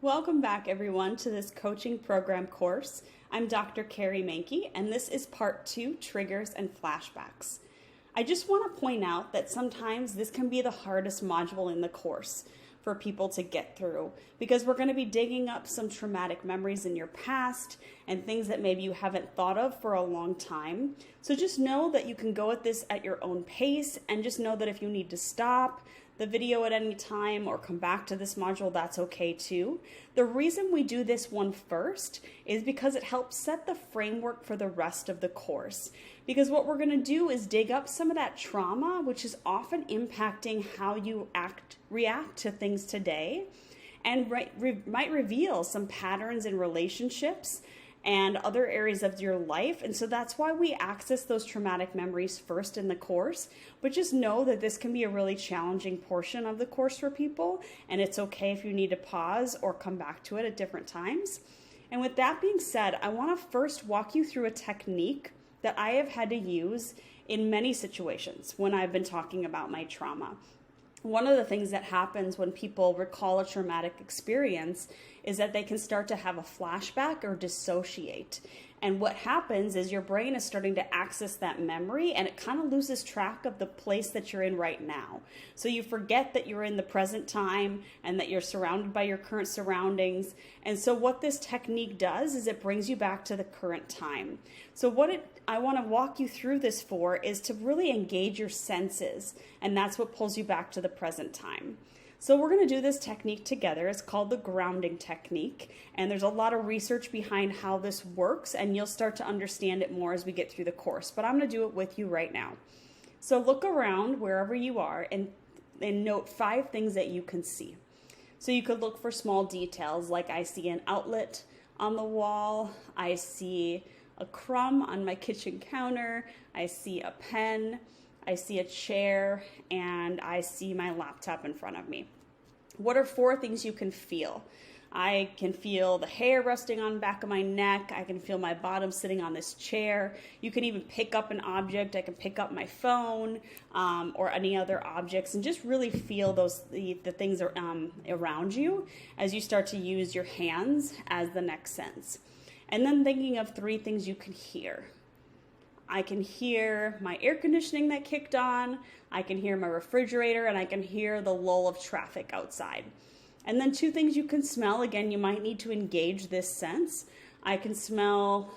Welcome back, everyone, to this coaching program course. I'm Dr. Carrie Mankey, and this is part 2, Triggers and Flashbacks. I just want to point out that sometimes this can be the hardest module in the course for people to get through because we're going to be digging up some traumatic memories in your past and things that maybe you haven't thought of for a long time. So just know that you can go at this at your own pace, and just know that if you need to stop the video at any time or come back to this module, that's okay too. The reason we do this one first is because it helps set the framework for the rest of the course. Because what we're going to do is dig up some of that trauma, which is often impacting how you react to things today, and might reveal some patterns in relationships and other areas of your life. And so that's why we access those traumatic memories first in the course. But just know that this can be a really challenging portion of the course for people, and it's okay if you need to pause or come back to it at different times. And with that being said, I want to first walk you through a technique that I have had to use in many situations when I've been talking about my trauma. One of the things that happens when people recall a traumatic experience is that they can start to have a flashback or dissociate. And what happens is your brain is starting to access that memory, and it kind of loses track of the place that you're in right now. So you forget that you're in the present time and that you're surrounded by your current surroundings. And so what this technique does is it brings you back to the current time. So I want to walk you through this for is to really engage your senses, and that's what pulls you back to the present time. So we're going to do this technique together. It's called the grounding technique, and there's a lot of research behind how this works, and you'll start to understand it more as we get through the course, but I'm going to do it with you right now. So look around wherever you are and note 5 things that you can see. So you could look for small details, like I see an outlet on the wall, I see a crumb on my kitchen counter, I see a pen, I see a chair, and I see my laptop in front of me. What are 4 things you can feel? I can feel the hair resting on the back of my neck. I can feel my bottom sitting on this chair. You can even pick up an object. I can pick up my phone or any other objects and just really feel the things around you as you start to use your hands as the next sense. And then thinking of 3 things you can hear. I can hear my air conditioning that kicked on, I can hear my refrigerator, and I can hear the lull of traffic outside. And then 2 things you can smell. Again, you might need to engage this sense. I can smell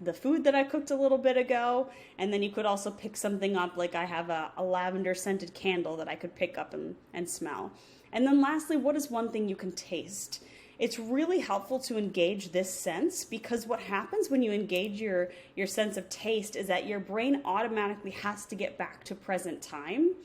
the food that I cooked a little bit ago, and then you could also pick something up, like I have a lavender scented candle that I could pick up and smell. And then lastly, what is one thing you can taste? It's really helpful to engage this sense, because what happens when you engage your sense of taste is that your brain automatically has to get back to present time.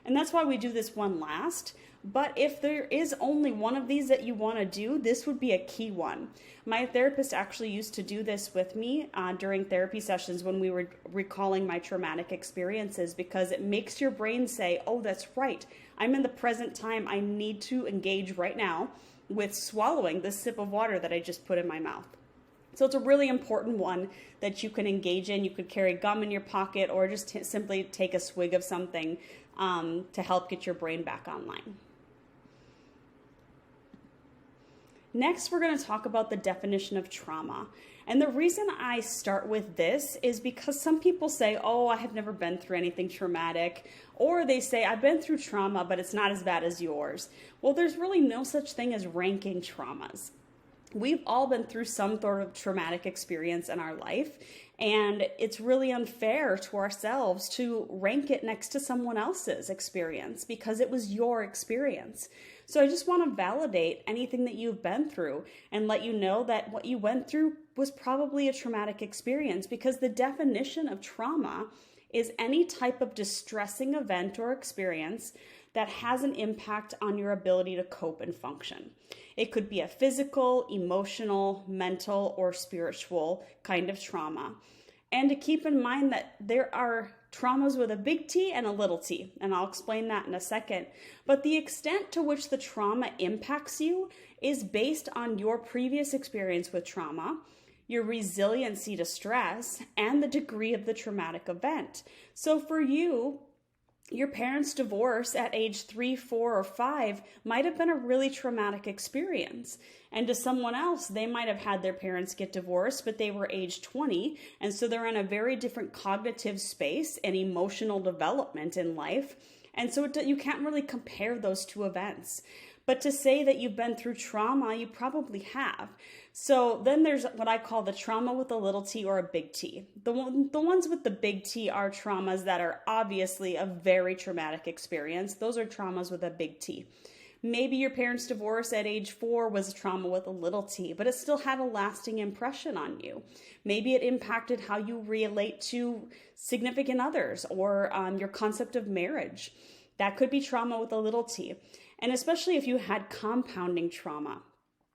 And that's why we do this one last. But if there is only one of these that you want to do, this would be a key one. My therapist actually used to do this with me during therapy sessions when we were recalling my traumatic experiences, because it makes your brain say, oh, that's right, I'm in the present time. I need to engage right now with swallowing this sip of water that I just put in my mouth. So it's a really important one that you can engage in. You could carry gum in your pocket or just simply take a swig of something to help get your brain back online. Next, we're going to talk about the definition of trauma. And the reason I start with this is because some people say, oh, I have never been through anything traumatic. Or they say, I've been through trauma, but it's not as bad as yours. Well, there's really no such thing as ranking traumas. We've all been through some sort of traumatic experience in our life, and it's really unfair to ourselves to rank it next to someone else's experience because it was your experience. So I just want to validate anything that you've been through and let you know that what you went through was probably a traumatic experience, because the definition of trauma is any type of distressing event or experience that has an impact on your ability to cope and function. It could be a physical, emotional, mental, or spiritual kind of trauma. And to keep in mind that there are traumas with a big T and a little t, and I'll explain that in a second. But the extent to which the trauma impacts you is based on your previous experience with trauma, your resiliency to stress, and the degree of the traumatic event. So for you, Your parents' divorce at age 3, 4, or 5 might have been a really traumatic experience. And to someone else, they might have had their parents get divorced, but they were age 20. And so they're in a very different cognitive space and emotional development in life. And so you can't really compare those two events. But to say that you've been through trauma, you probably have. So then there's what I call the trauma with a little t or a big T. The ones with the big T are traumas that are obviously a very traumatic experience. Those are traumas with a big T. Maybe your parents' divorce at age 4 was a trauma with a little t, but it still had a lasting impression on you. Maybe it impacted how you relate to significant others or your concept of marriage. That could be trauma with a little t. And especially if you had compounding trauma.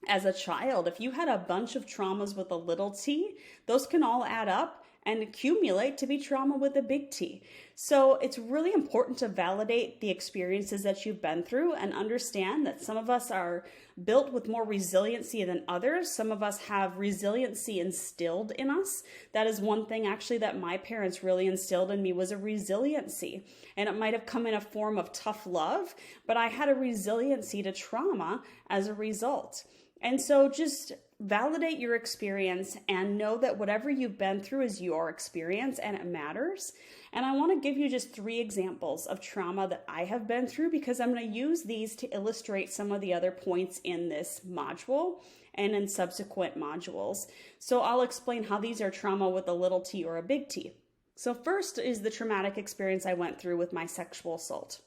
As a child, if you had a bunch of traumas with a little t, those can all add up and accumulate to be trauma with a big T. So it's really important to validate the experiences that you've been through and understand that some of us are built with more resiliency than others. Some of us have resiliency instilled in us. That is one thing actually that my parents really instilled in me was a resiliency. And it might have come in a form of tough love, but I had a resiliency to trauma as a result. And so just validate your experience and know that whatever you've been through is your experience and it matters. And I want to give you just 3 examples of trauma that I have been through because I'm going to use these to illustrate some of the other points in this module and in subsequent modules. So I'll explain how these are trauma with a little t or a big T. So first is the traumatic experience I went through with my sexual assault.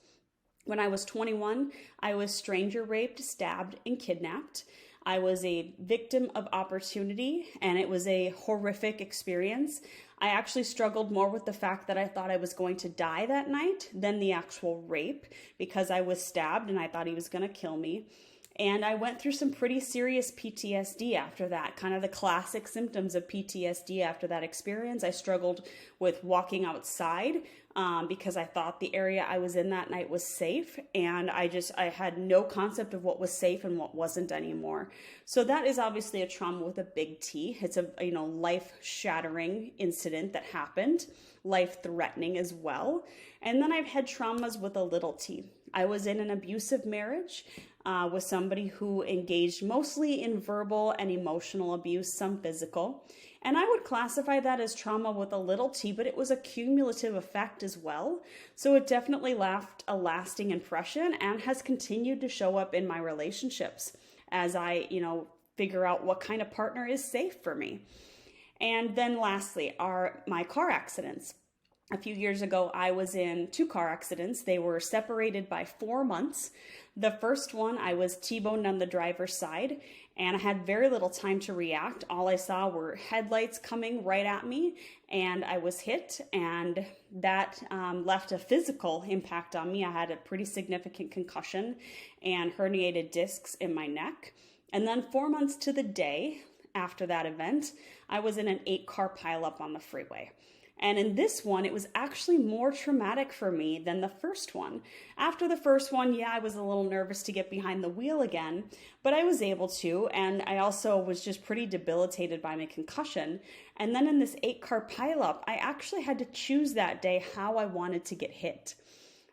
When I was 21, I was stranger raped, stabbed, and kidnapped. I was a victim of opportunity, and it was a horrific experience. I actually struggled more with the fact that I thought I was going to die that night than the actual rape because I was stabbed and I thought he was going to kill me. And I went through some pretty serious PTSD after that, kind of the classic symptoms of PTSD after that experience. I struggled with walking outside because I thought the area I was in that night was safe. And I had no concept of what was safe and what wasn't anymore. So that is obviously a trauma with a big T. It's a life-shattering incident that happened, life-threatening as well. And then I've had traumas with a little t. I was in an abusive marriage with somebody who engaged mostly in verbal and emotional abuse, some physical. And I would classify that as trauma with a little t, but it was a cumulative effect as well. So it definitely left a lasting impression and has continued to show up in my relationships as I, figure out what kind of partner is safe for me. And then lastly are my car accidents. A few years ago, I was in 2 car accidents. They were separated by 4 months. The first one, I was T-boned on the driver's side, and I had very little time to react. All I saw were headlights coming right at me, and I was hit, and that left a physical impact on me. I had a pretty significant concussion and herniated discs in my neck. And then 4 months to the day after that event, I was in an 8-car pileup on the freeway. And in this one, it was actually more traumatic for me than the first one. After the first one, I was a little nervous to get behind the wheel again, but I was able to, and I also was just pretty debilitated by my concussion. And then in this 8-car pileup, I actually had to choose that day how I wanted to get hit.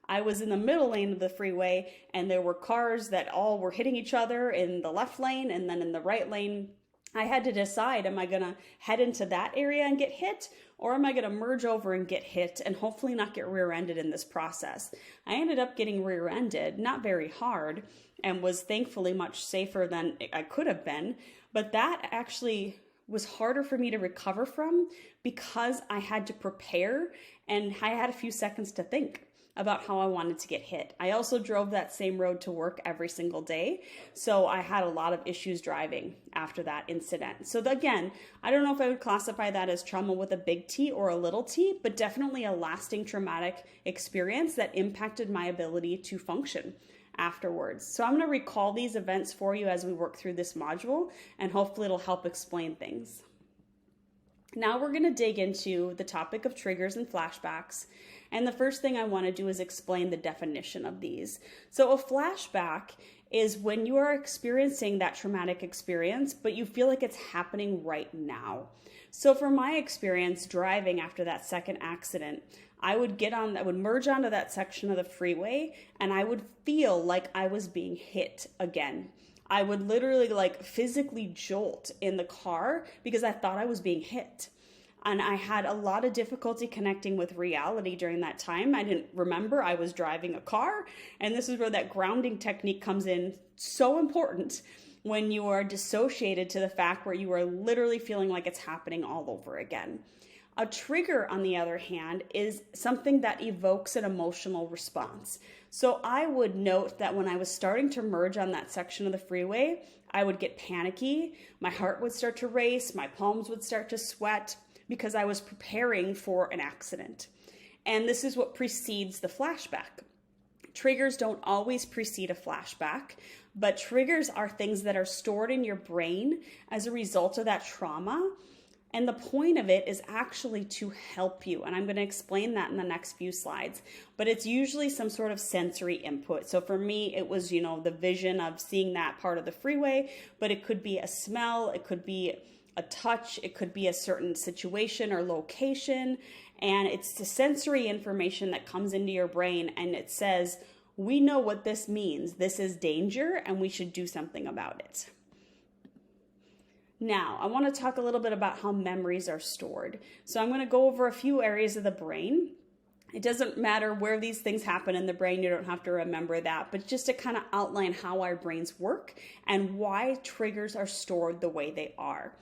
I was in the middle lane of the freeway, and there were cars that all were hitting each other in the left lane, and then in the right lane, I had to decide, am I going to head into that area and get hit, or am I going to merge over and get hit and hopefully not get rear-ended in this process? I ended up getting rear-ended, not very hard, and was thankfully much safer than I could have been, but that actually was harder for me to recover from because I had to prepare and I had a few seconds to think about how I wanted to get hit. I also drove that same road to work every single day, so I had a lot of issues driving after that incident. So again, I don't know if I would classify that as trauma with a big T or a little t, but definitely a lasting traumatic experience that impacted my ability to function afterwards. So I'm going to recall these events for you as we work through this module, and hopefully it'll help explain things. Now we're going to dig into the topic of triggers and flashbacks. And the first thing I want to do is explain the definition of these. So a flashback is when you are experiencing that traumatic experience, but you feel like it's happening right now. So from my experience driving after that second accident, I would merge onto that section of the freeway, and I would feel like I was being hit again. I would literally like physically jolt in the car because I thought I was being hit. And I had a lot of difficulty connecting with reality during that time. I didn't remember I was driving a car. And this is where that grounding technique comes in, so important when you are dissociated to the fact where you are literally feeling like it's happening all over again. A trigger, on the other hand, is something that evokes an emotional response. So I would note that when I was starting to merge on that section of the freeway, I would get panicky, my heart would start to race, my palms would start to sweat, because I was preparing for an accident. And this is what precedes the flashback. Triggers don't always precede a flashback, but triggers are things that are stored in your brain as a result of that trauma. And the point of it is actually to help you. And I'm going to explain that in the next few slides. But it's usually some sort of sensory input. So for me, it was, the vision of seeing that part of the freeway, but it could be a smell, it could be a touch, it could be a certain situation or location, and it's the sensory information that comes into your brain and it says, we know what this means. This is danger and we should do something about it. Now, I want to talk a little bit about how memories are stored. So I'm going to go over a few areas of the brain. It doesn't matter where these things happen in the brain, you don't have to remember that, but just to kind of outline how our brains work and why triggers are stored the way they are.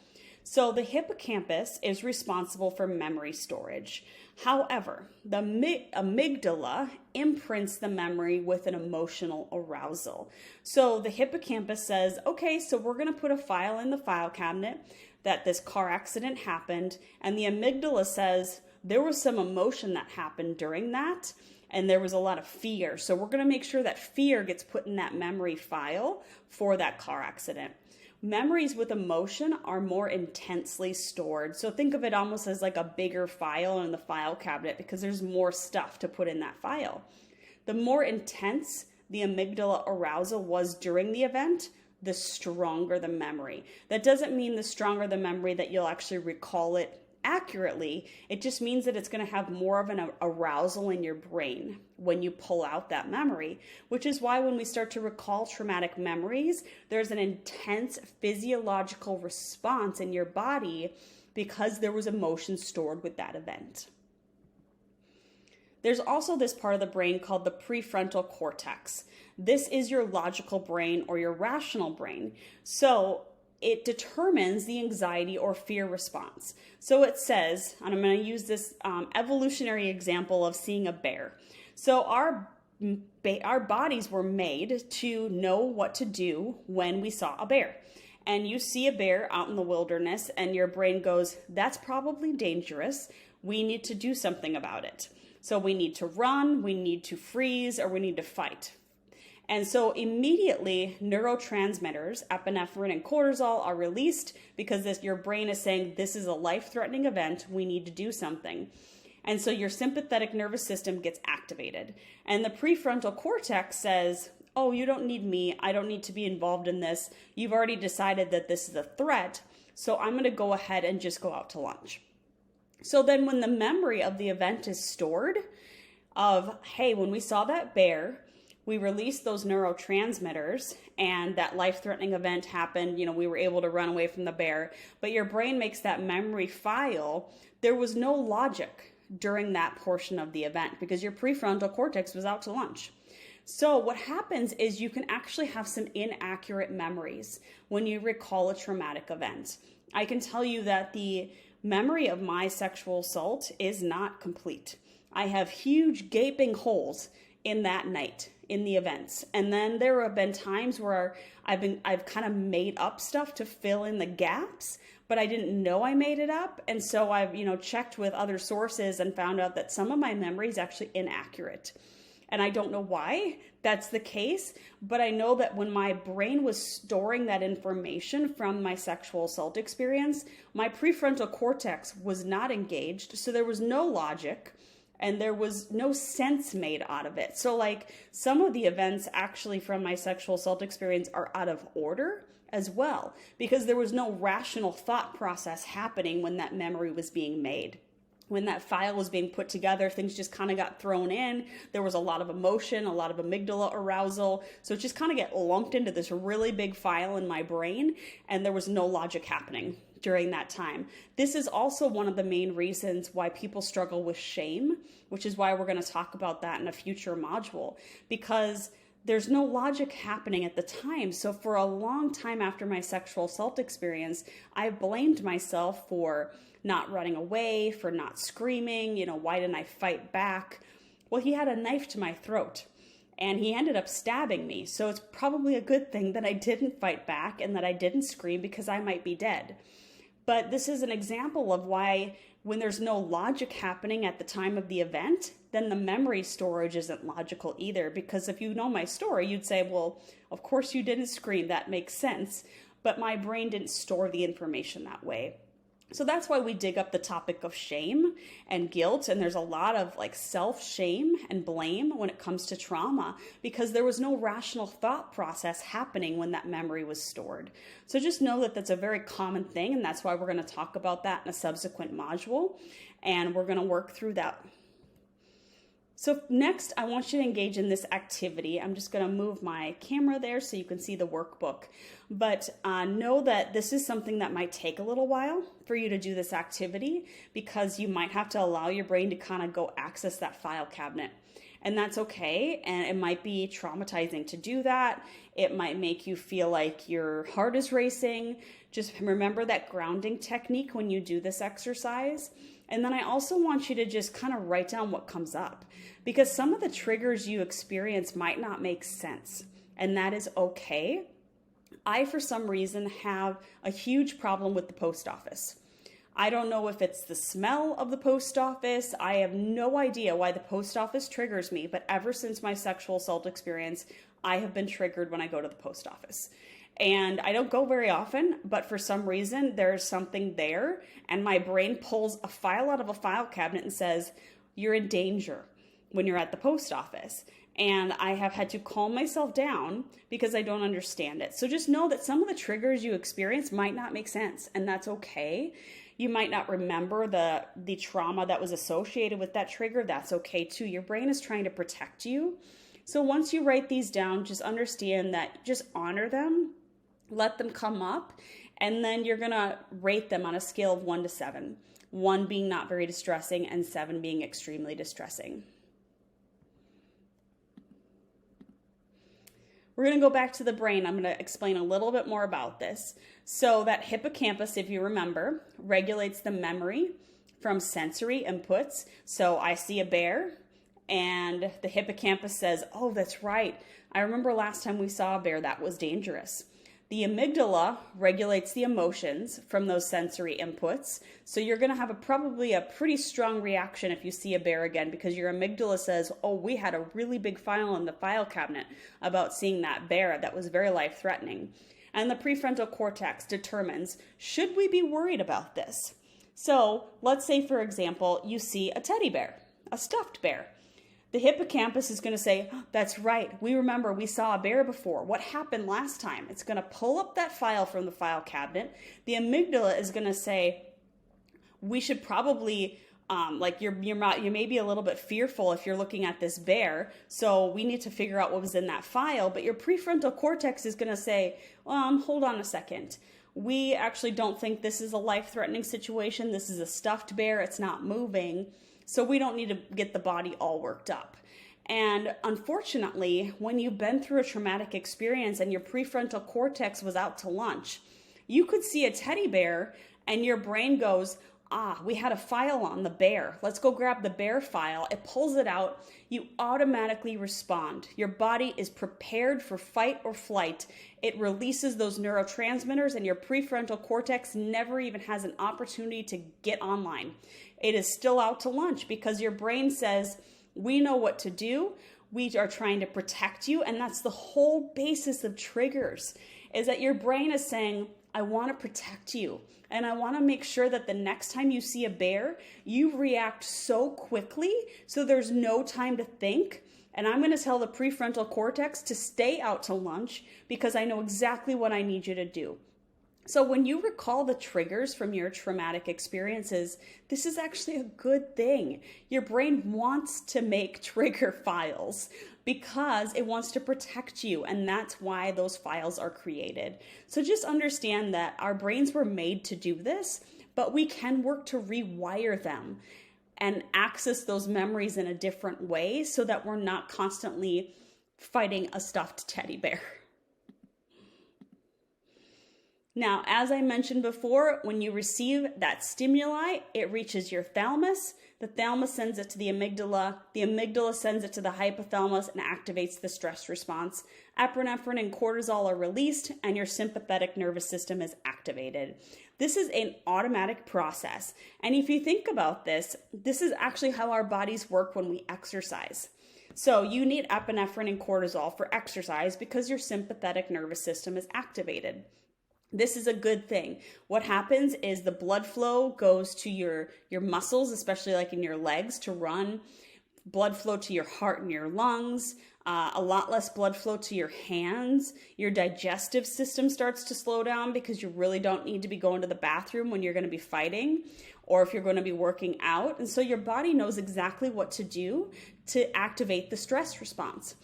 So the hippocampus is responsible for memory storage. However, the amygdala imprints the memory with an emotional arousal. So the hippocampus says, okay, so we're going to put a file in the file cabinet that this car accident happened. And the amygdala says there was some emotion that happened during that. And there was a lot of fear. So we're going to make sure that fear gets put in that memory file for that car accident. Memories with emotion are more intensely stored. So think of it almost as like a bigger file in the file cabinet because there's more stuff to put in that file. The more intense the amygdala arousal was during the event, the stronger the memory. That doesn't mean the stronger the memory that you'll actually recall it accurately. It just means that it's going to have more of an arousal in your brain when you pull out that memory, which is why when we start to recall traumatic memories, there's an intense physiological response in your body because there was emotion stored with that event. There's also this part of the brain called the prefrontal cortex. This is your logical brain or your rational brain. So it determines the anxiety or fear response. So it says, and I'm going to use this evolutionary example of seeing a bear. So our bodies were made to know what to do when we saw a bear. And you see a bear out in the wilderness and your brain goes, that's probably dangerous. We need to do something about it. So we need to run, we need to freeze, or we need to fight. And so immediately neurotransmitters, epinephrine and cortisol, are released because your brain is saying this is a life-threatening event, we need to do something. And so your sympathetic nervous system gets activated. And the prefrontal cortex says, oh, you don't need me, I don't need to be involved in this. You've already decided that this is a threat, so I'm going to go ahead and just go out to lunch. So then when the memory of the event is stored of, hey, when we saw that bear, we released those neurotransmitters and that life-threatening event happened, we were able to run away from the bear, but your brain makes that memory file. There was no logic during that portion of the event because your prefrontal cortex was out to lunch. So what happens is you can actually have some inaccurate memories when you recall a traumatic event. I can tell you that the memory of my sexual assault is not complete. I have huge gaping holes in that night in the events. And then there have been times where I've kind of made up stuff to fill in the gaps, but I didn't know I made it up. And so I've, checked with other sources and found out that some of my memory is actually inaccurate. And I don't know why that's the case, but I know that when my brain was storing that information from my sexual assault experience, my prefrontal cortex was not engaged. So there was no logic and there was no sense made out of it. So like some of the events actually from my sexual assault experience are out of order as well, because there was no rational thought process happening when that memory was being made. when that file was being put together, things just kind of got thrown in. There was a lot of emotion, a lot of amygdala arousal. So it just kind of get lumped into this really big file in my brain, and there was no logic happening during that time. This is also one of the main reasons why people struggle with shame, which is why we're going to talk about that in a future module, because there's no logic happening at the time. So for a long time after my sexual assault experience, I blamed myself for not running away, for not screaming. Why didn't I fight back? Well, he had a knife to my throat and he ended up stabbing me. So it's probably a good thing that I didn't fight back and that I didn't scream, because I might be dead. But this is an example of why when there's no logic happening at the time of the event, then the memory storage isn't logical either. Because if you know my story, you'd say, well, of course you didn't scream. That makes sense. But my brain didn't store the information that way. So that's why we dig up the topic of shame and guilt. And there's a lot of self-shame and blame when it comes to trauma, because there was no rational thought process happening when that memory was stored. So just know that that's a very common thing. And that's why we're going to talk about that in a subsequent module. And we're going to work through that. So next, I want you to engage in this activity. I'm just going to move my camera there so you can see the workbook. But know that this is something that might take a little while for you to do this activity, because you might have to allow your brain to kind of go access that file cabinet. And that's okay. And it might be traumatizing to do that. It might make you feel like your heart is racing. Just remember that grounding technique when you do this exercise. And then I also want you to just kind of write down what comes up, because some of the triggers you experience might not make sense, and that is okay. I, for some reason, have a huge problem with the post office. I don't know if it's the smell of the post office. I have no idea why the post office triggers me, but ever since my sexual assault experience, I have been triggered when I go to the post office. And I don't go very often, but for some reason, there's something there, and my brain pulls a file out of a file cabinet and says, you're in danger when you're at the post office. And I have had to calm myself down because I don't understand it. So just know that some of the triggers you experience might not make sense, and that's okay. You might not remember the trauma that was associated with that trigger. That's okay too. Your brain is trying to protect you. So once you write these down, just understand that, just honor them. Let them come up, and then you're going to rate them on a scale of 1 to 7. 1 being not very distressing and 7 being extremely distressing. We're going to go back to the brain. I'm going to explain a little bit more about this. So that hippocampus, if you remember, regulates the memory from sensory inputs. So I see a bear, and the hippocampus says, oh, that's right. I remember last time we saw a bear, that was dangerous. The amygdala regulates the emotions from those sensory inputs. So you're going to have probably a pretty strong reaction if you see a bear again, because your amygdala says, oh, we had a really big file in the file cabinet about seeing that bear that was very life-threatening. And the prefrontal cortex determines, should we be worried about this? So let's say, for example, you see a teddy bear, a stuffed bear. The hippocampus is going to say, oh, that's right. We remember we saw a bear before. What happened last time? It's going to pull up that file from the file cabinet. The amygdala is going to say, we should probably, you may be a little bit fearful if you're looking at this bear. So we need to figure out what was in that file. But your prefrontal cortex is going to say, hold on a second. We actually don't think this is a life-threatening situation. This is a stuffed bear. It's not moving. So we don't need to get the body all worked up. And unfortunately, when you've been through a traumatic experience and your prefrontal cortex was out to lunch, you could see a teddy bear and your brain goes, we had a file on the bear. Let's go grab the bear file. It pulls it out. You automatically respond. Your body is prepared for fight or flight. It releases those neurotransmitters, and your prefrontal cortex never even has an opportunity to get online. It is still out to lunch because your brain says, we know what to do. We are trying to protect you. And that's the whole basis of triggers, is that your brain is saying, I want to protect you. And I want to make sure that the next time you see a bear, you react so quickly so there's no time to think. And I'm going to tell the prefrontal cortex to stay out to lunch because I know exactly what I need you to do. So when you recall the triggers from your traumatic experiences, this is actually a good thing. Your brain wants to make trigger files because it wants to protect you, and that's why those files are created. So just understand that our brains were made to do this, but we can work to rewire them and access those memories in a different way so that we're not constantly fighting a stuffed teddy bear. Now, as I mentioned before, when you receive that stimuli, it reaches your thalamus. The thalamus sends it to the amygdala sends it to the hypothalamus and activates the stress response. Epinephrine and cortisol are released, and your sympathetic nervous system is activated. This is an automatic process. And if you think about this, this is actually how our bodies work when we exercise. So you need epinephrine and cortisol for exercise because your sympathetic nervous system is activated. This is a good thing. What happens is the blood flow goes to your muscles, especially like in your legs to run, blood flow to your heart and your lungs, a lot less blood flow to your hands. Your digestive system starts to slow down because you really don't need to be going to the bathroom when you're going to be fighting or if you're going to be working out. And so your body knows exactly what to do to activate the stress response.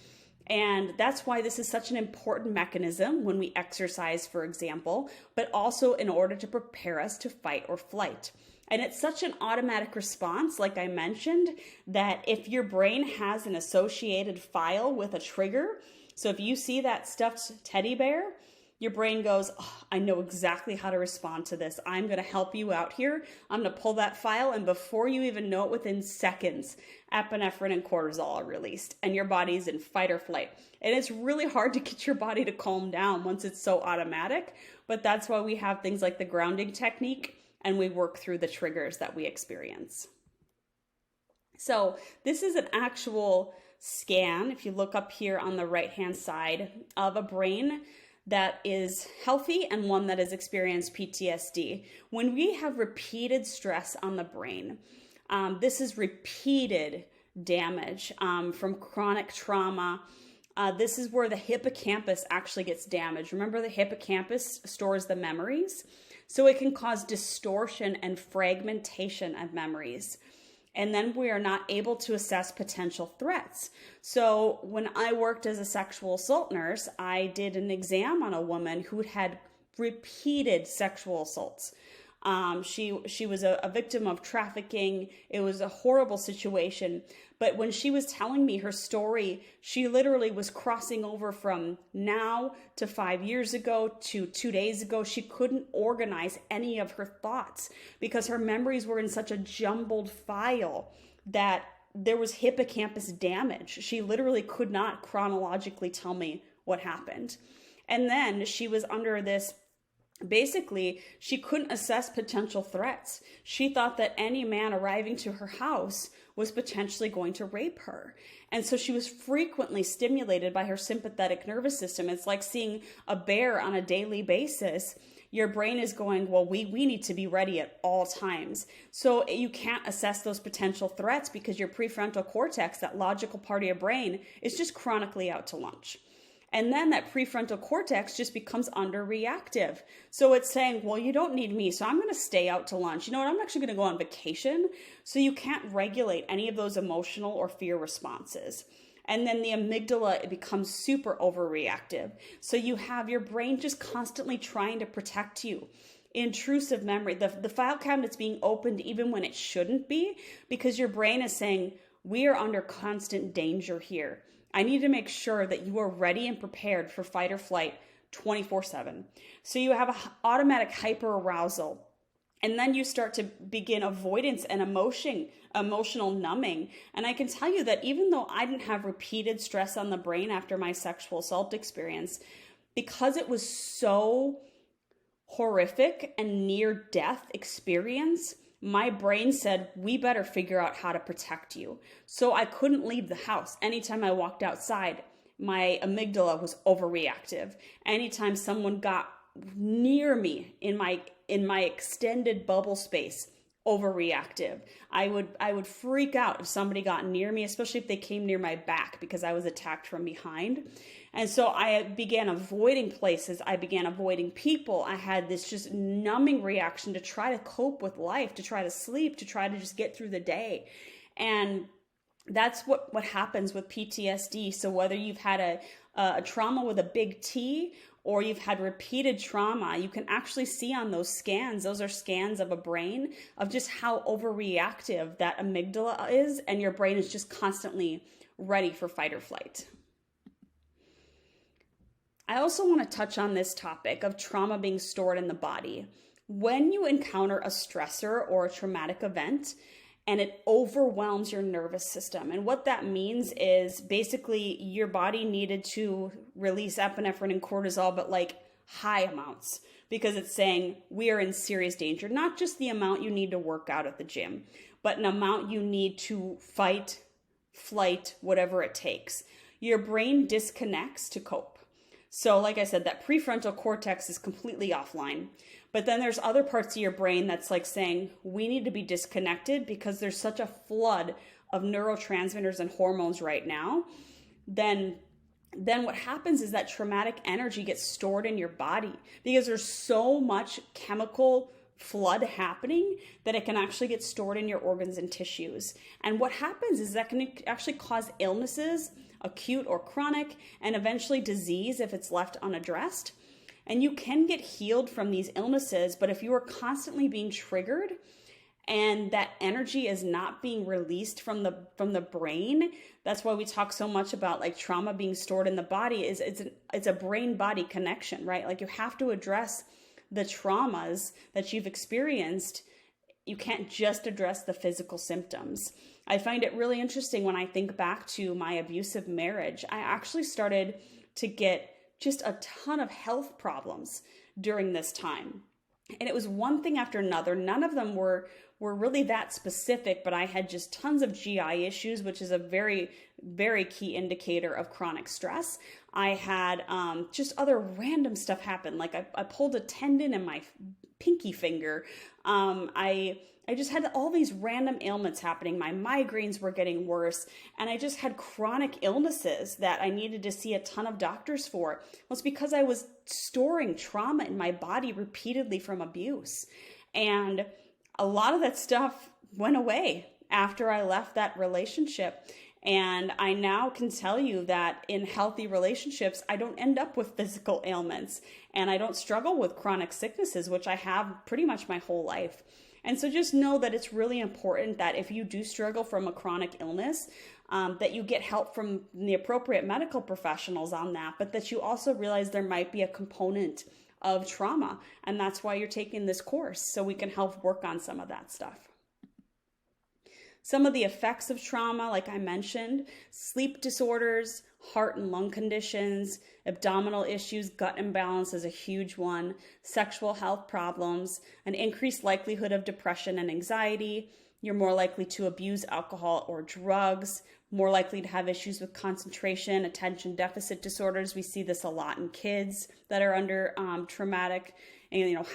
And that's why this is such an important mechanism when we exercise, for example, but also in order to prepare us to fight or flight. And it's such an automatic response, like I mentioned, that if your brain has an associated file with a trigger, so if you see that stuffed teddy bear, your brain goes, oh, I know exactly how to respond to this. I'm going to help you out here. I'm going to pull that file, and before you even know it, within seconds, epinephrine and cortisol are released, and your body's in fight or flight. And it's really hard to get your body to calm down once it's so automatic, but that's why we have things like the grounding technique, and we work through the triggers that we experience. So this is an actual scan, if you look up here on the right-hand side, of a brain that is healthy and one that has experienced PTSD. When we have repeated stress on the brain, this is repeated damage from chronic trauma. This is where the hippocampus actually gets damaged. Remember, the hippocampus stores the memories, so it can cause distortion and fragmentation of memories. And then we are not able to assess potential threats. So when I worked as a sexual assault nurse, I did an exam on a woman who had repeated sexual assaults. She was a victim of trafficking. It was a horrible situation. But when she was telling me her story, she literally was crossing over from now to 5 years ago to 2 days ago. She couldn't organize any of her thoughts because her memories were in such a jumbled file that there was hippocampus damage. She literally could not chronologically tell me what happened. And then she was under this. Basically, she couldn't assess potential threats. She thought that any man arriving to her house was potentially going to rape her. And so she was frequently stimulated by her sympathetic nervous system. It's like seeing a bear on a daily basis. Your brain is going, well, we need to be ready at all times. So you can't assess those potential threats because your prefrontal cortex, that logical part of your brain, is just chronically out to lunch. And then that prefrontal cortex just becomes underreactive. So it's saying, well, you don't need me, so I'm going to stay out to lunch. You know what? I'm actually going to go on vacation. So you can't regulate any of those emotional or fear responses. And then the amygdala, it becomes super overreactive. So you have your brain just constantly trying to protect you. Intrusive memory, the file cabinet's being opened even when it shouldn't be, because your brain is saying, we are under constant danger here. I need to make sure that you are ready and prepared for fight or flight 24/7. So you have an automatic hyperarousal, and then you start to begin avoidance and emotional numbing. And I can tell you that even though I didn't have repeated stress on the brain after my sexual assault experience, because it was so horrific and near-death experience, my brain said, we better figure out how to protect you. So I couldn't leave the house. Anytime I walked outside, my amygdala was overreactive. Anytime someone got near me in my extended bubble space, overreactive. I would freak out if somebody got near me, especially if they came near my back because I was attacked from behind. And so I began avoiding places. I began avoiding people. I had this just numbing reaction to try to cope with life, to try to sleep, to try to just get through the day. And that's what happens with PTSD. So whether you've had a trauma with a big T or you've had repeated trauma, you can actually see on those scans, those are scans of a brain, of just how overreactive that amygdala is, and your brain is just constantly ready for fight or flight. I also want to touch on this topic of trauma being stored in the body. When you encounter a stressor or a traumatic event, and it overwhelms your nervous system. And what that means is basically your body needed to release epinephrine and cortisol, but like high amounts, because it's saying we are in serious danger. Not just the amount you need to work out at the gym, but an amount you need to fight, flight, whatever it takes. Your brain disconnects to cope. So like I said, that prefrontal cortex is completely offline. But then there's other parts of your brain that's like saying, we need to be disconnected because there's such a flood of neurotransmitters and hormones right now. Then what happens is that traumatic energy gets stored in your body because there's so much chemical flood happening that it can actually get stored in your organs and tissues. And what happens is that can actually cause illnesses, acute or chronic, and eventually disease if it's left unaddressed. And you can get healed from these illnesses, but if you are constantly being triggered and that energy is not being released from the brain, that's why we talk so much about like trauma being stored in the body. It's a brain-body connection, right? Like you have to address the traumas that you've experienced. You can't just address the physical symptoms. I find it really interesting when I think back to my abusive marriage. I actually started to get just a ton of health problems during this time. And it was one thing after another. None of them were really that specific, but I had just tons of GI issues, which is a very, very key indicator of chronic stress. I had just other random stuff happen. Like I pulled a tendon in my pinky finger. I just had all these random ailments happening. My migraines were getting worse, and I just had chronic illnesses that I needed to see a ton of doctors for. Well, it's because I was storing trauma in my body repeatedly from abuse. And a lot of that stuff went away after I left that relationship. And I now can tell you that in healthy relationships, I don't end up with physical ailments, and I don't struggle with chronic sicknesses, which I have pretty much my whole life. And so just know that it's really important that if you do struggle from a chronic illness, that you get help from the appropriate medical professionals on that, but that you also realize there might be a component of trauma. And that's why you're taking this course, so we can help work on some of that stuff. Some of the effects of trauma, like I mentioned, sleep disorders, heart and lung conditions, abdominal issues, gut imbalance is a huge one, sexual health problems, an increased likelihood of depression and anxiety. You're more likely to abuse alcohol or drugs, more likely to have issues with concentration, attention deficit disorders. We see this a lot in kids that are under traumatic,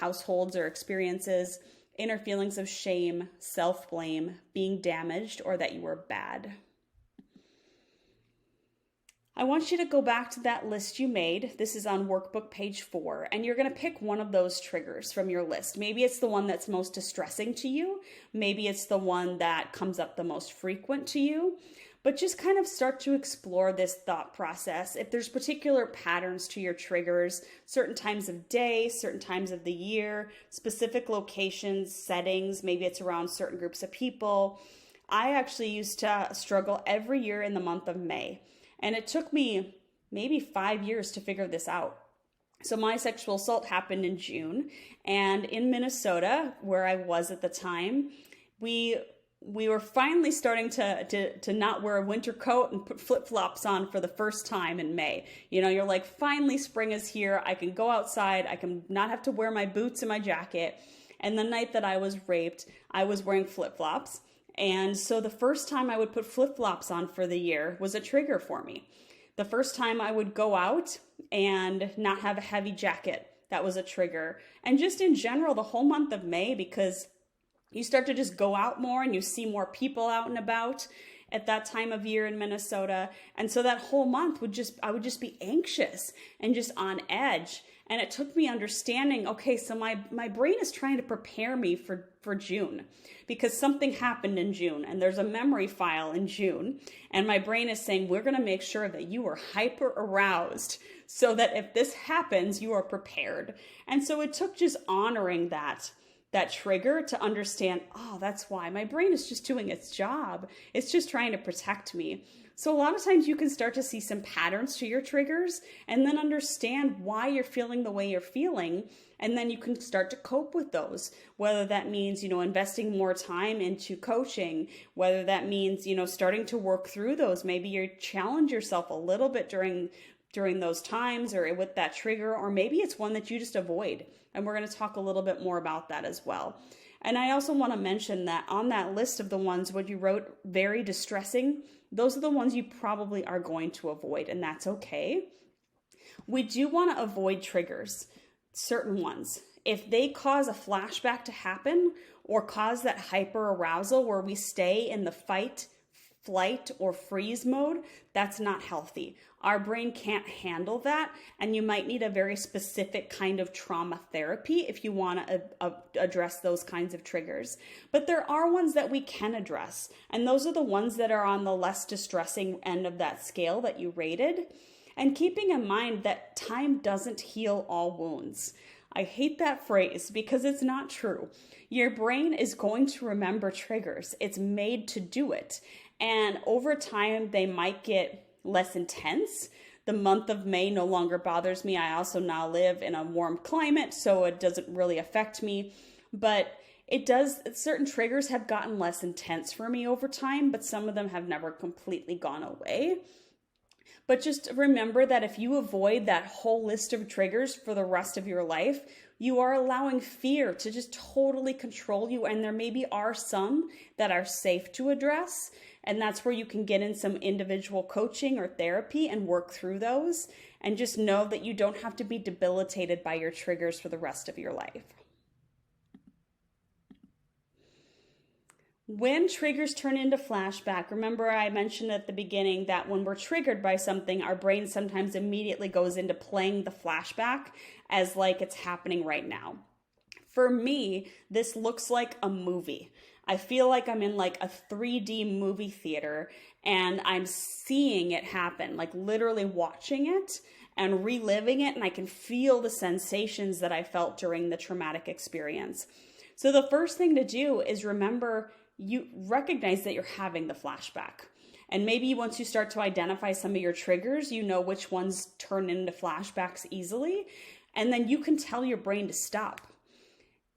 households or experiences. Inner feelings of shame, self-blame, being damaged, or that you were bad. I want you to go back to that list you made. This is on workbook page 4, and you're going to pick one of those triggers from your list. Maybe it's the one that's most distressing to you. Maybe it's the one that comes up the most frequent to you. But just kind of start to explore this thought process. If there's particular patterns to your triggers, certain times of day, certain times of the year, specific locations, settings, maybe it's around certain groups of people. I actually used to struggle every year in the month of May. And it took me maybe 5 years to figure this out. So my sexual assault happened in June. And in Minnesota, where I was at the time, we were finally starting to not wear a winter coat and put flip-flops on for the first time in May. You're like, finally spring is here. I can go outside. I can not have to wear my boots and my jacket. And the night that I was raped, I was wearing flip-flops. And so the first time I would put flip-flops on for the year was a trigger for me. The first time I would go out and not have a heavy jacket, that was a trigger. And just in general, the whole month of May, because you start to just go out more and you see more people out and about. at that time of year in Minnesota. And so that whole month I would just be anxious and just on edge. And it took me understanding, okay, so my brain is trying to prepare me for June because something happened in June and there's a memory file in June. And my brain is saying, we're going to make sure that you are hyper aroused so that if this happens, you are prepared. And so it took just honoring that trigger to understand, oh, that's why my brain is just doing its job. It's just trying to protect me. So a lot of times you can start to see some patterns to your triggers and then understand why you're feeling the way you're feeling. And then you can start to cope with those, whether that means, investing more time into coaching, whether that means, starting to work through those. Maybe you challenge yourself a little bit during those times or with that trigger, or maybe it's one that you just avoid. And we're going to talk a little bit more about that as well. And I also want to mention that on that list of the ones what you wrote, very distressing, those are the ones you probably are going to avoid, and that's okay. We do want to avoid triggers, certain ones. If they cause a flashback to happen or cause that hyper arousal where we stay in the fight, flight, or freeze mode, that's not healthy. Our brain can't handle that, and you might need a very specific kind of trauma therapy if you want to address those kinds of triggers. But there are ones that we can address, and those are the ones that are on the less distressing end of that scale that you rated. And keeping in mind that time doesn't heal all wounds. I hate that phrase because it's not true. Your brain is going to remember triggers. It's made to do it. And over time, they might get less intense. The month of May no longer bothers me. I also now live in a warm climate, so it doesn't really affect me. But it does, certain triggers have gotten less intense for me over time, but some of them have never completely gone away. But just remember that if you avoid that whole list of triggers for the rest of your life, you are allowing fear to just totally control you. And there maybe are some that are safe to address. And that's where you can get in some individual coaching or therapy and work through those. And just know that you don't have to be debilitated by your triggers for the rest of your life. When triggers turn into flashback, remember I mentioned at the beginning that when we're triggered by something, our brain sometimes immediately goes into playing the flashback as like it's happening right now. For me, this looks like a movie. I feel like I'm in like a 3D movie theater and I'm seeing it happen, like literally watching it and reliving it, and I can feel the sensations that I felt during the traumatic experience. So the first thing to do is remember, you recognize that you're having the flashback. And maybe once you start to identify some of your triggers, you know which ones turn into flashbacks easily. And then you can tell your brain to stop.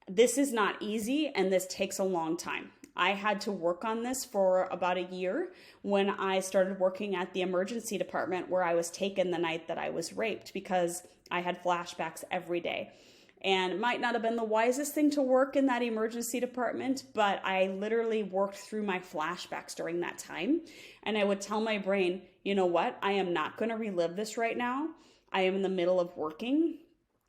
This is not easy, and this takes a long time. I had to work on this for about a year when I started working at the emergency department where I was taken the night that I was raped because I had flashbacks every day. And it might not have been the wisest thing to work in that emergency department, but I literally worked through my flashbacks during that time. And I would tell my brain, you know what? I am not going to relive this right now. I am in the middle of working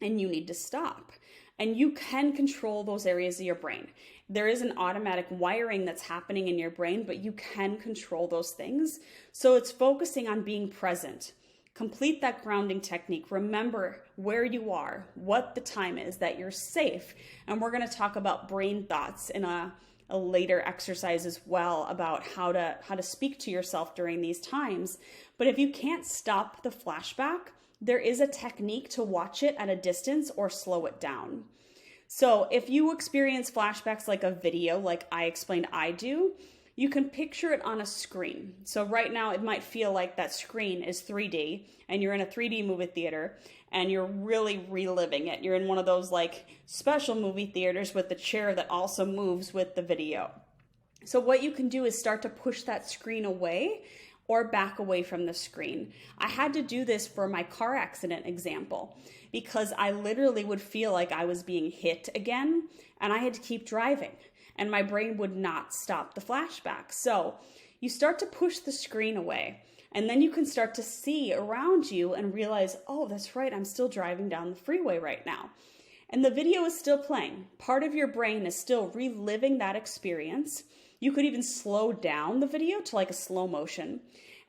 and you need to stop. And you can control those areas of your brain. There is an automatic wiring that's happening in your brain, but you can control those things. So it's focusing on being present. Complete that grounding technique. Remember where you are, what the time is, that you're safe. And we're going to talk about brain thoughts in a later exercise as well about how to speak to yourself during these times. But if you can't stop the flashback, there is a technique to watch it at a distance or slow it down. So if you experience flashbacks like a video, like I explained I do, you can picture it on a screen. So right now it might feel like that screen is 3D and you're in a 3D movie theater and you're really reliving it. You're in one of those like special movie theaters with the chair that also moves with the video. So what you can do is start to push that screen away or back away from the screen. I had to do this for my car accident example because I literally would feel like I was being hit again and I had to keep driving. And my brain would not stop the flashback. So you start to push the screen away. And then you can start to see around you and realize, oh, that's right, I'm still driving down the freeway right now. And the video is still playing. Part of your brain is still reliving that experience. You could even slow down the video to like a slow motion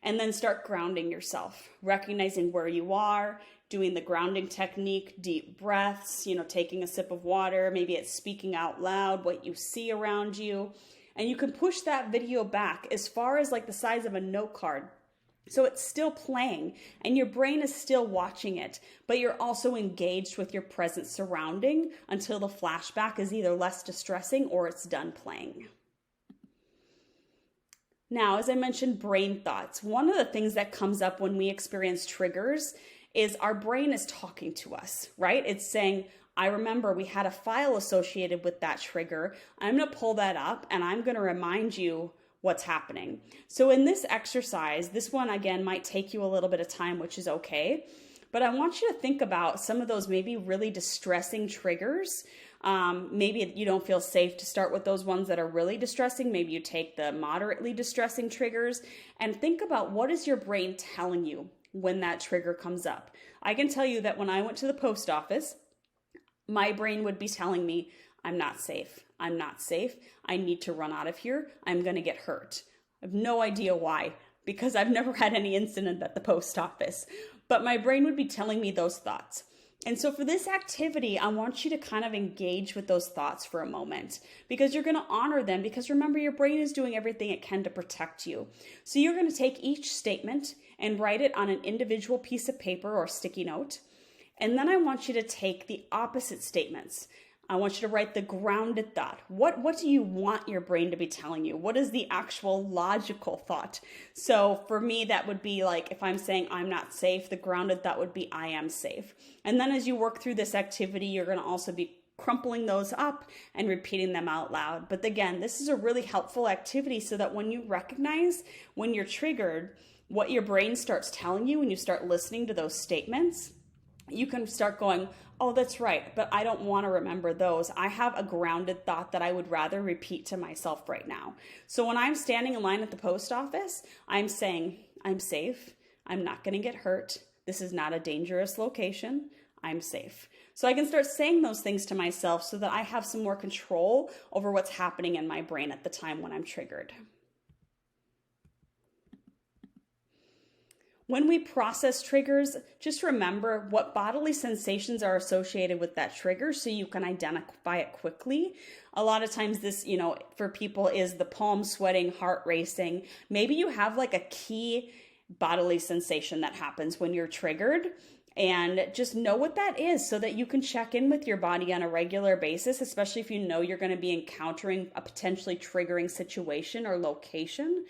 and then start grounding yourself, recognizing where you are, doing the grounding technique, deep breaths, taking a sip of water, maybe it's speaking out loud what you see around you. And you can push that video back as far as like the size of a note card. So it's still playing and your brain is still watching it, but you're also engaged with your present surrounding until the flashback is either less distressing or it's done playing. Now, as I mentioned, brain thoughts. One of the things that comes up when we experience triggers is our brain is talking to us, right? It's saying, I remember we had a file associated with that trigger. I'm going to pull that up and I'm going to remind you what's happening. So in this exercise, this one again might take you a little bit of time, which is okay. But I want you to think about some of those maybe really distressing triggers. Maybe you don't feel safe to start with those ones that are really distressing. Maybe you take the moderately distressing triggers and think about what is your brain telling you when that trigger comes up. I can tell you that when I went to the post office, my brain would be telling me, I'm not safe. I'm not safe. I need to run out of here. I'm going to get hurt. I have no idea why, because I've never had any incident at the post office. But my brain would be telling me those thoughts. And so for this activity, I want you to kind of engage with those thoughts for a moment because you're going to honor them because remember, your brain is doing everything it can to protect you. So you're going to take each statement and write it on an individual piece of paper or sticky note. And then I want you to take the opposite statements. I want you to write the grounded thought. What do you want your brain to be telling you? What is the actual logical thought? So for me, that would be like, if I'm saying I'm not safe, the grounded thought would be I am safe. And then as you work through this activity, you're going to also be crumpling those up and repeating them out loud. But again, this is a really helpful activity so that when you recognize when you're triggered, what your brain starts telling you when you start listening to those statements, you can start going, oh, that's right, but I don't want to remember those. I have a grounded thought that I would rather repeat to myself right now. So when I'm standing in line at the post office, I'm saying, I'm safe. I'm not going to get hurt. This is not a dangerous location. I'm safe. So I can start saying those things to myself so that I have some more control over what's happening in my brain at the time when I'm triggered. When we process triggers, just remember what bodily sensations are associated with that trigger so you can identify it quickly. A lot of times this, for people is the palm sweating, heart racing. Maybe you have like a key bodily sensation that happens when you're triggered. And just know what that is so that you can check in with your body on a regular basis, especially if you know you're going to be encountering a potentially triggering situation or location.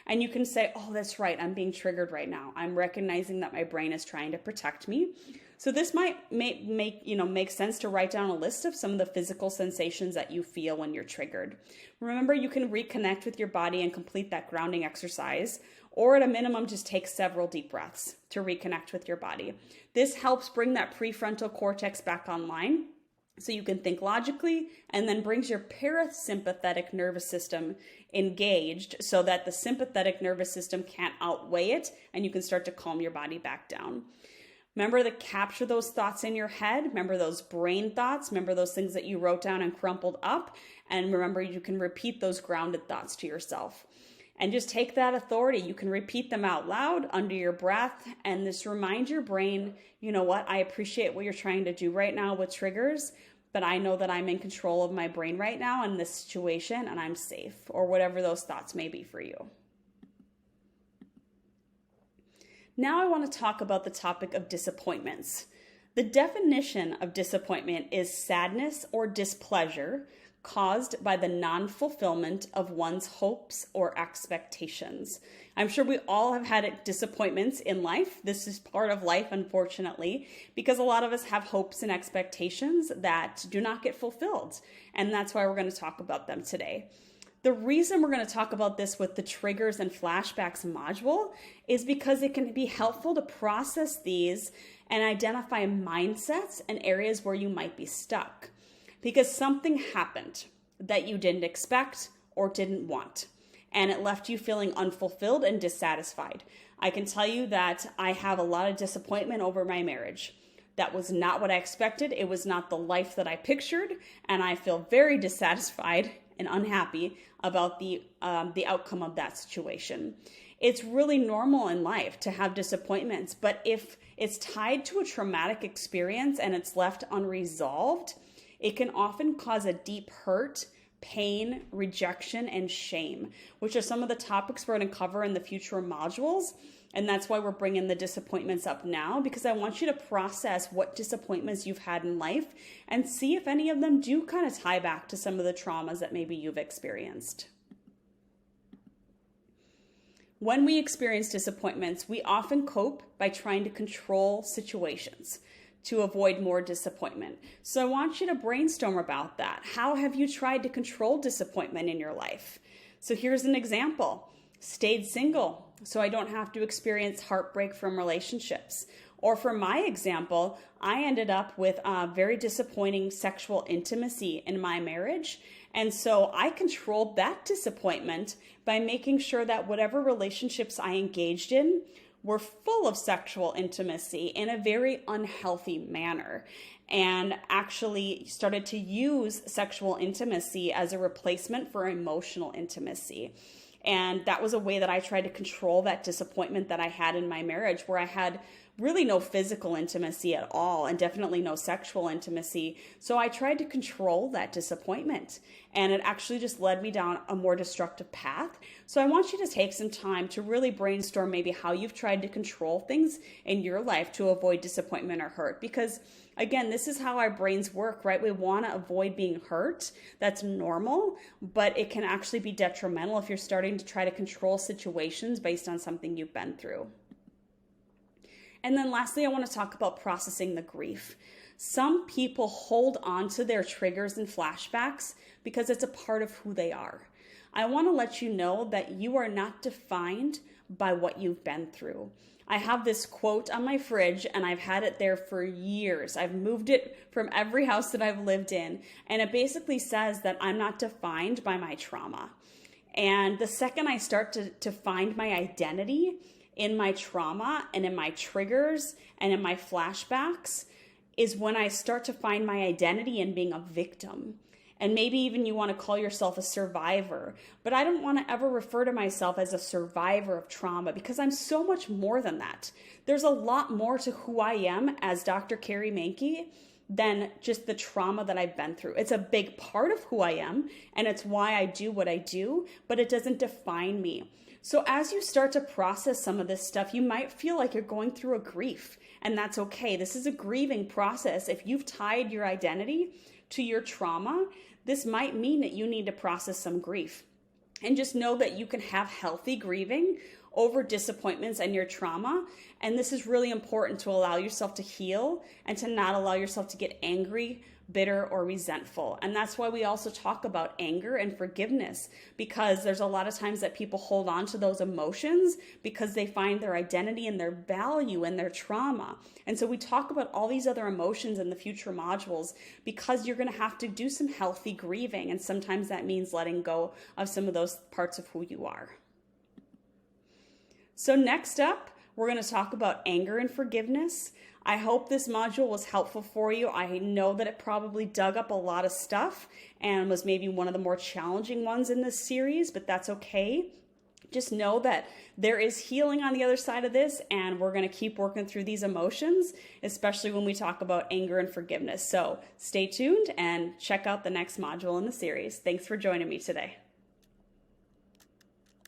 And you can say, oh, that's right, I'm being triggered right now. I'm recognizing that my brain is trying to protect me. So this might make sense to write down a list of some of the physical sensations that you feel when you're triggered. Remember, you can reconnect with your body and complete that grounding exercise, or at a minimum, just take several deep breaths to reconnect with your body. This helps bring that prefrontal cortex back online so you can think logically, and then brings your parasympathetic nervous system engaged so that the sympathetic nervous system can't outweigh it and you can start to calm your body back down. Remember to capture those thoughts in your head. Remember those brain thoughts. Remember those things that you wrote down and crumpled up. And remember, you can repeat those grounded thoughts to yourself. And just take that authority. You can repeat them out loud under your breath. And just remind your brain, you know what? I appreciate what you're trying to do right now with triggers, but I know that I'm in control of my brain right now in this situation and I'm safe, or whatever those thoughts may be for you. Now I want to talk about the topic of disappointments. The definition of disappointment is sadness or displeasure caused by the non-fulfillment of one's hopes or expectations. I'm sure we all have had disappointments in life. This is part of life, unfortunately, because a lot of us have hopes and expectations that do not get fulfilled. And that's why we're going to talk about them today. The reason we're going to talk about this with the triggers and flashbacks module is because it can be helpful to process these and identify mindsets and areas where you might be stuck. Because something happened that you didn't expect or didn't want, and it left you feeling unfulfilled and dissatisfied. I can tell you that I have a lot of disappointment over my marriage. That was not what I expected. It was not the life that I pictured, and I feel very dissatisfied and unhappy about the outcome of that situation. It's really normal in life to have disappointments, but if it's tied to a traumatic experience and it's left unresolved, it can often cause a deep hurt, pain, rejection, and shame, which are some of the topics we're going to cover in the future modules. And that's why we're bringing the disappointments up now, because I want you to process what disappointments you've had in life and see if any of them do kind of tie back to some of the traumas that maybe you've experienced. When we experience disappointments, we often cope by trying to control situations to avoid more disappointment. So I want you to brainstorm about that. How have you tried to control disappointment in your life? So here's an example. Stayed single so I don't have to experience heartbreak from relationships. Or for my example, I ended up with very disappointing sexual intimacy in my marriage. And so I controlled that disappointment by making sure that whatever relationships I engaged in were full of sexual intimacy in a very unhealthy manner, and actually started to use sexual intimacy as a replacement for emotional intimacy. And that was a way that I tried to control that disappointment that I had in my marriage, where I had really no physical intimacy at all and definitely no sexual intimacy. So I tried to control that disappointment, and it actually just led me down a more destructive path. So I want you to take some time to really brainstorm maybe how you've tried to control things in your life to avoid disappointment or hurt, because again, this is how our brains work, right? We want to avoid being hurt. That's normal, but it can actually be detrimental if you're starting to try to control situations based on something you've been through. And then lastly, I want to talk about processing the grief. Some people hold on to their triggers and flashbacks because it's a part of who they are. I want to let you know that you are not defined by what you've been through. I have this quote on my fridge, and I've had it there for years. I've moved it from every house that I've lived in, and it basically says that I'm not defined by my trauma. And the second I start to find my identity in my trauma and in my triggers and in my flashbacks is when I start to find my identity in being a victim. And maybe even you want to call yourself a survivor, but I don't want to ever refer to myself as a survivor of trauma, because I'm so much more than that. There's a lot more to who I am as Dr. Carrie Mankey than just the trauma that I've been through. It's a big part of who I am, and it's why I do what I do, but it doesn't define me. So as you start to process some of this stuff, you might feel like you're going through a grief, and that's okay. This is a grieving process. If you've tied your identity to your trauma, this might mean that you need to process some grief. And just know that you can have healthy grieving over disappointments and your trauma. And this is really important to allow yourself to heal and to not allow yourself to get angry, bitter, or resentful. And that's why we also talk about anger and forgiveness, because there's a lot of times that people hold on to those emotions because they find their identity and their value in their trauma. And so we talk about all these other emotions in the future modules, because you're going to have to do some healthy grieving. And sometimes that means letting go of some of those parts of who you are. So next up, we're going to talk about anger and forgiveness. I hope this module was helpful for you. I know that it probably dug up a lot of stuff and was maybe one of the more challenging ones in this series, but that's okay. Just know that there is healing on the other side of this, and we're going to keep working through these emotions, especially when we talk about anger and forgiveness. So stay tuned and check out the next module in the series. Thanks for joining me today.